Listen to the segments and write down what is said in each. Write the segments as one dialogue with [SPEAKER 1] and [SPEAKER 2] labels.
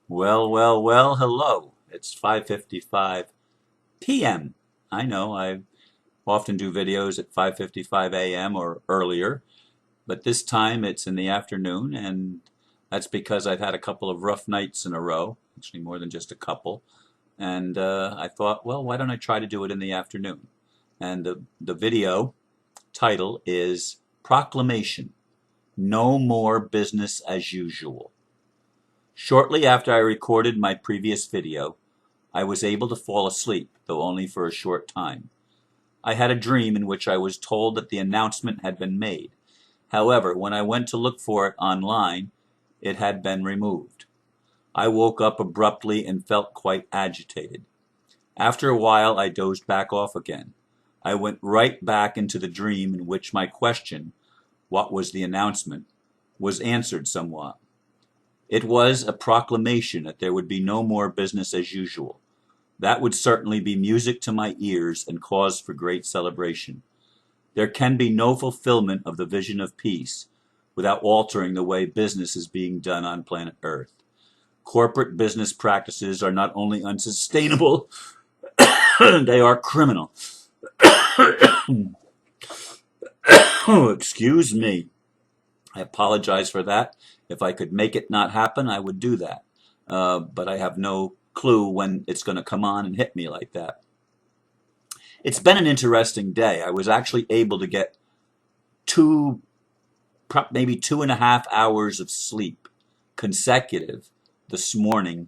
[SPEAKER 1] Well, hello. It's 5:55 p.m. I know I often do videos at 5:55 a.m. or earlier, but this time it's in the afternoon, and that's because I've had a couple of rough nights in a row, actually more than just a couple. And I thought, well, why don't I try to do it in the afternoon? And the video title is Proclamation: No More Business as Usual. Shortly after I recorded my previous video, I was able to fall asleep, though only for a short time. I had a dream in which I was told that the announcement had been made. However, when I went to look for it online, it had been removed. I woke up abruptly and felt quite agitated. After a while, I dozed back off again. I went right back into the dream in which my question, what was the announcement, was answered somewhat. It was a proclamation that there would be no more business as usual. That would certainly be music to my ears and cause for great celebration. There can be no fulfillment of the vision of peace without altering the way business is being done on planet Earth. Corporate business practices are not only unsustainable, they are criminal. Oh, excuse me. I apologize for that. If I could make it not happen, I would do that. But I have no clue when it's going to come on and hit me like that. It's been an interesting day. I was actually able to get maybe 2.5 hours of sleep consecutive this morning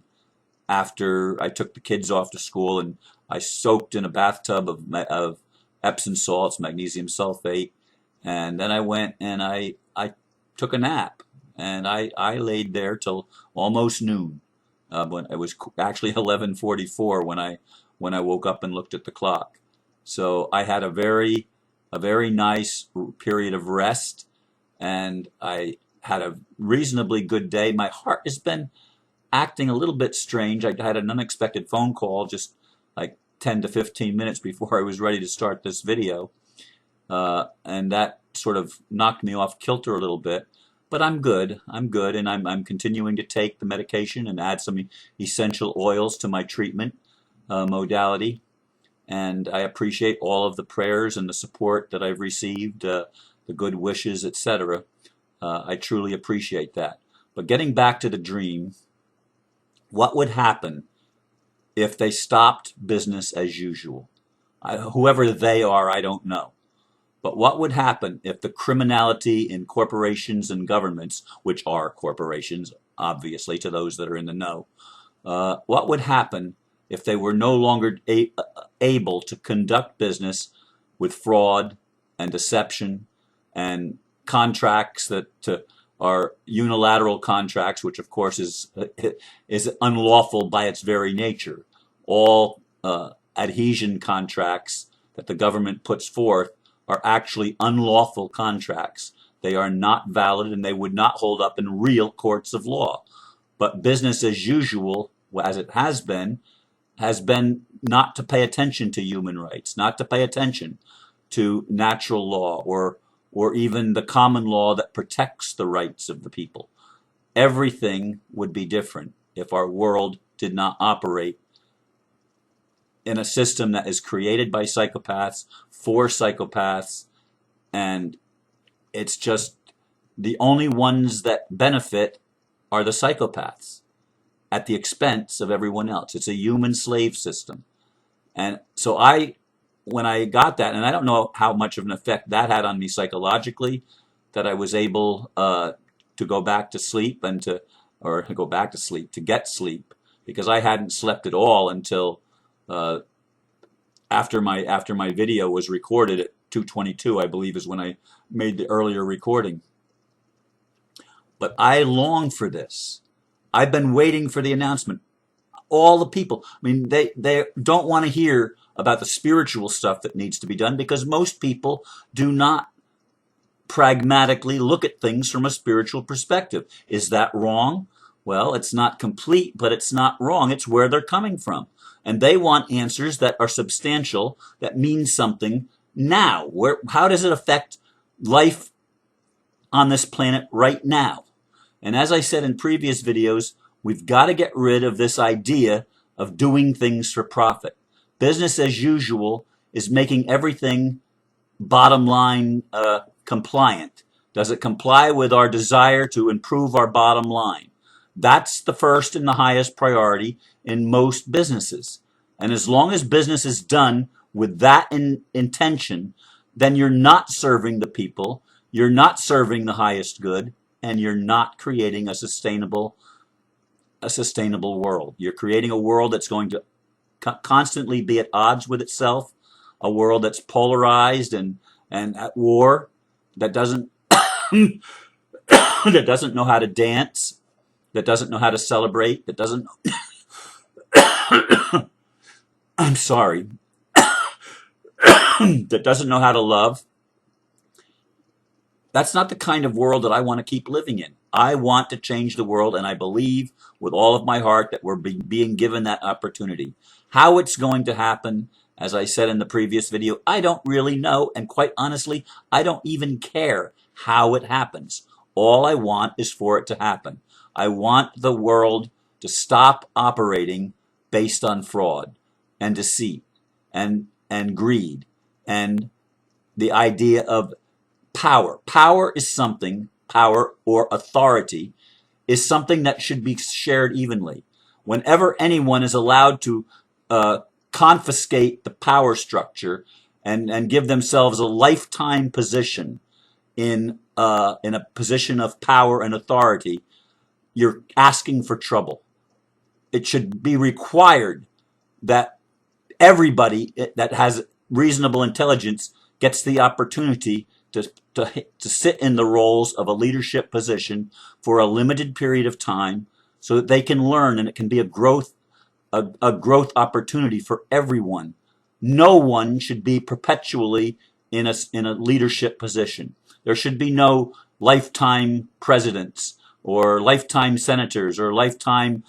[SPEAKER 1] after I took the kids off to school, and I soaked in a bathtub of Epsom salts, magnesium sulfate, and then I went and I took a nap, and I laid there till almost noon. When it was actually 11:44 when I woke up and looked at the clock. So I had a very nice period of rest, and I had a reasonably good day. My heart has been acting a little bit strange. I had an unexpected phone call just like 10 to 15 minutes before I was ready to start this video, and that sort of knocked me off kilter a little bit. But I'm good. I'm good, and I'm continuing to take the medication and add some essential oils to my treatment modality. And I appreciate all of the prayers and the support that I've received, the good wishes, etc. I truly appreciate that. But getting back to the dream, what would happen if they stopped business as usual? Whoever they are, I don't know. But what would happen if the criminality in corporations and governments, which are corporations, obviously, to those that are in the know, what would happen if they were no longer able to conduct business with fraud and deception and contracts that are unilateral contracts, which of course is unlawful by its very nature. All adhesion contracts that the government puts forth are actually unlawful contracts. They are not valid, and they would not hold up in real courts of law. But business as usual, as it has been not to pay attention to human rights, not to pay attention to natural law or even the common law that protects the rights of the people. Everything would be different if our world did not operate in a system that is created by psychopaths for psychopaths, and it's just the only ones that benefit are the psychopaths at the expense of everyone else. It's a human slave system. And so when I got that, and I don't know how much of an effect that had on me psychologically, that I was able to go back to sleep to get sleep, because I hadn't slept at all until after my video was recorded at 2:22, I believe, is when I made the earlier recording. But I long for this. I've been waiting for the announcement. All the people, I mean, they don't want to hear about the spiritual stuff that needs to be done, because most people do not pragmatically look at things from a spiritual perspective. Is that wrong? Well, it's not complete, but it's not wrong. It's where they're coming from. And they want answers that are substantial, that mean something now. How does it affect life on this planet right now? And as I said in previous videos, We've got to get rid of this idea of doing things for profit. Business as usual is making everything bottom line compliant. Does it comply with our desire to improve our bottom line? That's the first and the highest priority in most businesses. And as long as business is done with that intention, then you're not serving the people, you're not serving the highest good, and you're not creating a sustainable world. You're creating a world that's going to constantly be at odds with itself, a world that's polarized and at war, that doesn't that doesn't know how to dance, that doesn't know how to celebrate, that doesn't I'm sorry, that doesn't know how to love. That's not the kind of world that I want to keep living in. I want to change the world, and I believe with all of my heart that we're being given that opportunity. How it's going to happen, as I said in the previous video, I don't really know, and quite honestly, I don't even care how it happens. All I want is for it to happen. I want the world to stop operating based on fraud and deceit and greed and the idea of power. Power is something, power or authority is something that should be shared evenly. Whenever anyone is allowed to confiscate the power structure and give themselves a lifetime position in a position of power and authority, you're asking for trouble. It should be required that everybody that has reasonable intelligence gets the opportunity to sit in the roles of a leadership position for a limited period of time so that they can learn, and it can be a growth opportunity for everyone. No one should be perpetually in a leadership position. There should be no lifetime presidents or lifetime senators or lifetime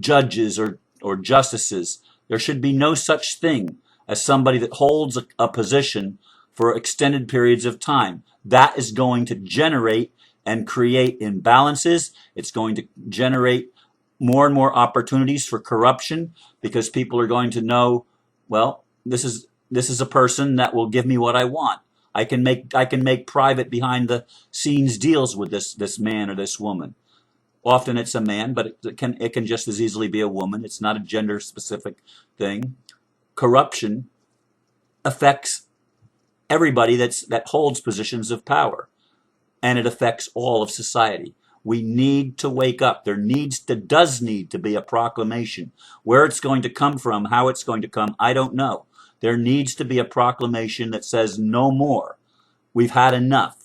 [SPEAKER 1] judges or justices. There should be no such thing as somebody that holds a position for extended periods of time. That is going to generate and create imbalances. It's going to generate more and more opportunities for corruption, because people are going to know, well, this is a person that will give me what I want. I can make private behind the scenes deals with this man or this woman. Often it's a man, but it can just as easily be a woman. It's not a gender specific thing. Corruption affects everybody that holds positions of power, and it affects all of society. We need to wake up. There does need to be a proclamation. Where it's going to come from, how it's going to come, I don't know. There needs to be a proclamation that says no more. We've had enough.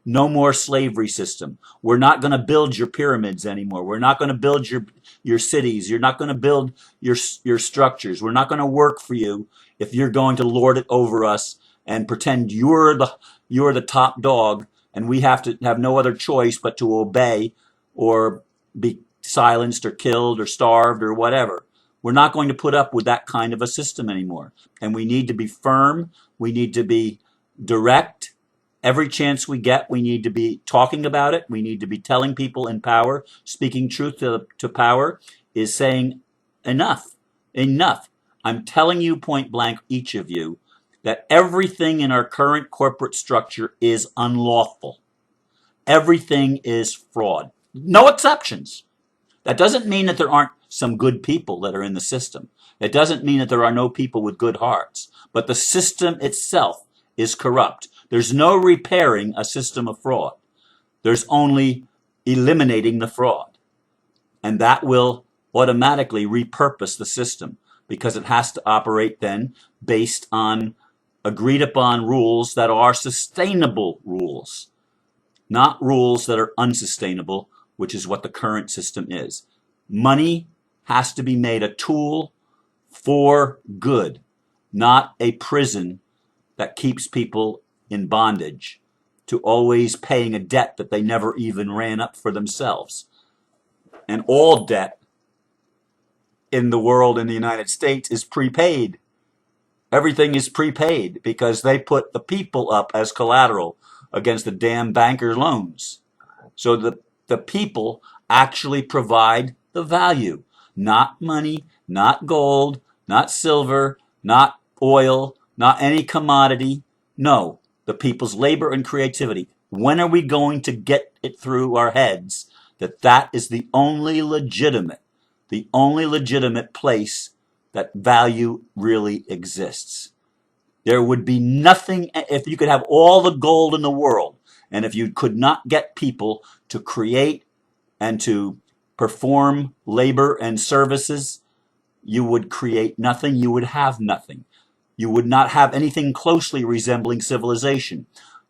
[SPEAKER 1] No more slavery system. We're not going to build your pyramids anymore. We're not going to build your cities. You're not going to build your structures. We're not going to work for you if you're going to lord it over us and pretend you're the top dog, and we have to have no other choice but to obey or be silenced or killed or starved or whatever. We're not going to put up with that kind of a system anymore. And we need to be firm. We need to be direct. Every chance we get, we need to be talking about it. We need to be telling people in power, speaking truth to power, is saying enough, enough. I'm telling you point blank, each of you, that everything in our current corporate structure is unlawful. Everything is fraud. No exceptions. That doesn't mean that there aren't some good people that are in the system. It doesn't mean that there are no people with good hearts. But the system itself is corrupt. There's no repairing a system of fraud. There's only eliminating the fraud. And that will automatically repurpose the system, because it has to operate then based on agreed upon rules that are sustainable rules, not rules that are unsustainable, which is what the current system is. Money has to be made a tool for good, not a prison that keeps people in bondage to always paying a debt that they never even ran up for themselves. And all debt in the world, in the United States, is prepaid. Everything is prepaid because they put the people up as collateral against the damn banker loans. So the people actually provide the value. Not money, not gold, not silver, not oil, not any commodity. No, the people's labor and creativity. When are we going to get it through our heads that that is the only legitimate place that value really exists? There would be nothing if you could have all the gold in the world, and if you could not get people to create and to perform labor and services, you would create nothing, you would have nothing. You would not have anything closely resembling civilization.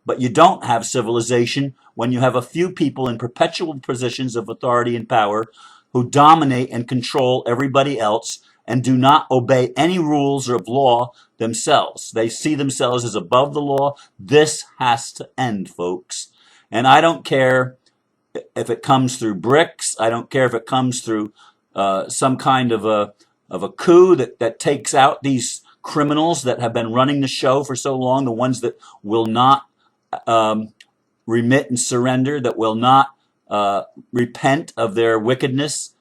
[SPEAKER 1] But you don't have civilization when you have a few people in perpetual positions of authority and power who dominate and control everybody else and do not obey any rules of law themselves. They see themselves as above the law. This has to end, folks. And I don't care if it comes through BRICS. I don't care if it comes through some kind of a coup that takes out these criminals that have been running the show for so long, the ones that will not remit and surrender, that will not repent of their wickedness.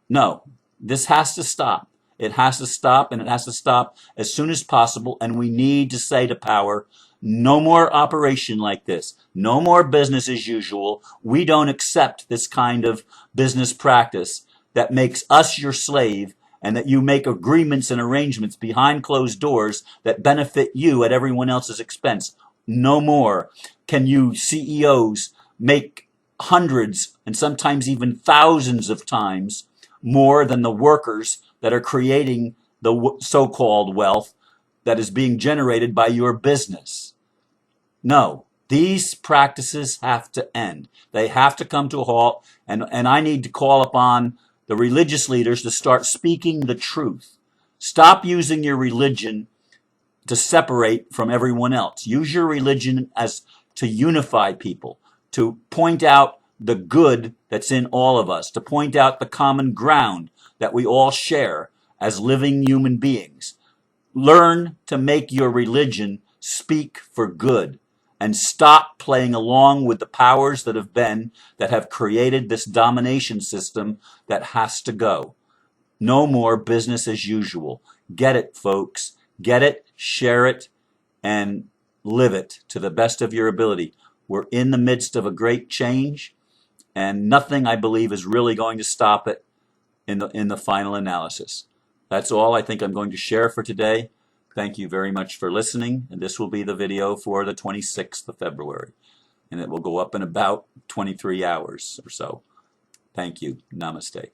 [SPEAKER 1] No, this has to stop. It has to stop, and it has to stop as soon as possible. And we need to say to power, no more operation like this. No more business as usual. We don't accept this kind of business practice that makes us your slave, and that you make agreements and arrangements behind closed doors that benefit you at everyone else's expense. No more can you CEOs make hundreds and sometimes even thousands of times more than the workers that are creating the so-called wealth that is being generated by your business. No, these practices have to end. They have to come to a halt, and I need to call upon the religious leaders to start speaking the truth. Stop using your religion to separate from everyone else. Use your religion as to unify people, to point out the good that's in all of us, to point out the common ground that we all share as living human beings. Learn to make your religion speak for good, and stop playing along with the powers that have created this domination system that has to go. No more business as usual. Get it, folks. Get it, share it, and live it to the best of your ability. We're in the midst of a great change, and nothing, I believe, is really going to stop it in the final analysis. That's all I think I'm going to share for today. Thank you very much for listening, and this will be the video for the 26th of February, and it will go up in about 23 hours or so. Thank you. Namaste.